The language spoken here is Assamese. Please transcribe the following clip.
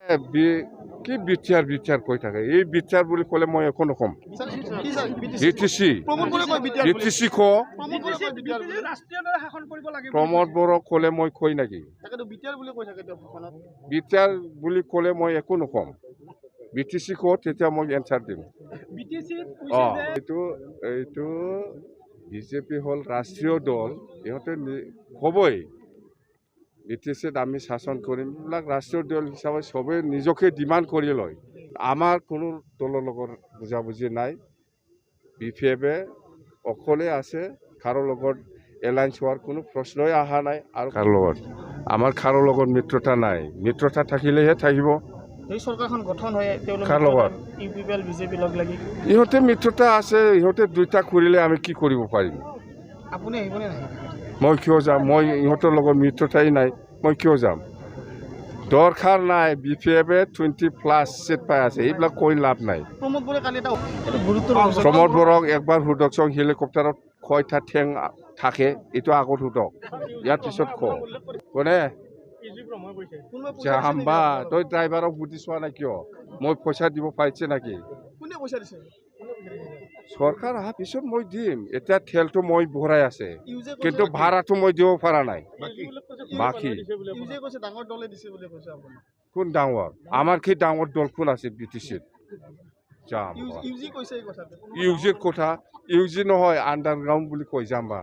কি বিচাৰ বিচাৰ কৈ থাকে এই বিচাৰ বুলি ক'লে মই একো নকম বিটিচি বিটিচি ক প্ৰমোদ বড়োক ক'লে মই কৈ নেকি বিচাৰ বুলি ক'লে মই একো নকম বিটিচি ক তেতিয়া মই এনসাৰ দিম এইটো বিজেপি হ'ল ৰাষ্ট্ৰীয় দল ইহঁতে ক'বই বিটিচিত আমি শাসন কৰিম এইবিলাক ৰাষ্ট্ৰীয় দল হিচাপে চবে নিজকে ডিমাণ্ড কৰি লয় আমাৰ কোনো দলৰ লগত বুজাবুজি নাই বিপিএফে অকলে আছে কাৰো লগত এলায়েন্স হোৱাৰ কোনো প্ৰশ্নই অহা নাই আৰু কাৰো লগত আমাৰ কাৰো লগত মিত্ৰতা নাই মিত্ৰতা থাকিলেহে থাকিব এই চৰকাৰখন গঠন হয় কাৰ লগত ইউপিপিএল বিজেপি লগ লাগি ইহঁতে মিত্ৰতা আছে ইহঁতে দুইটা কৰিলে আমি কি কৰিব পাৰিম আপুনি আহিবনে নাই মই কিয় যাম মই ইহঁতৰ লগত মিত্ৰতাই নাই মই কিয় যাম দৰকাৰ নাই বিপিএফে 20+ চিট পাই আছে এইবিলাক কৈ লাভ নাই প্ৰমোদ বড়োৱে কালি এটা গুৰুত্ব প্ৰমোদ বড়োক একবাৰ সুধকচোন হেলিকপ্টাৰত কয়টা ঠেং থাকে এইটো আগত সুধক ইয়াৰ পিছত কোনে যাম্বা তই ড্ৰাইভাৰক সুধি চোৱা নাই কিয় মই পইচা দিব পাৰিছে নেকি কোনে পইচা দিছে চৰকাৰ অহাৰ পিছত মই দিম এতিয়া তেলটো মই ভৰাই আছে কিন্তু ভাড়াটো মই দিব পৰা নাই বাকী কোন ডাঙৰ আমাৰ কি ডাঙৰ দল কোন আছে বিটিচিত যাম ইউজিৰ কথা ইউজি নহয় আণ্ডাৰগ্ৰাউণ্ড বুলি কৈ যাম বা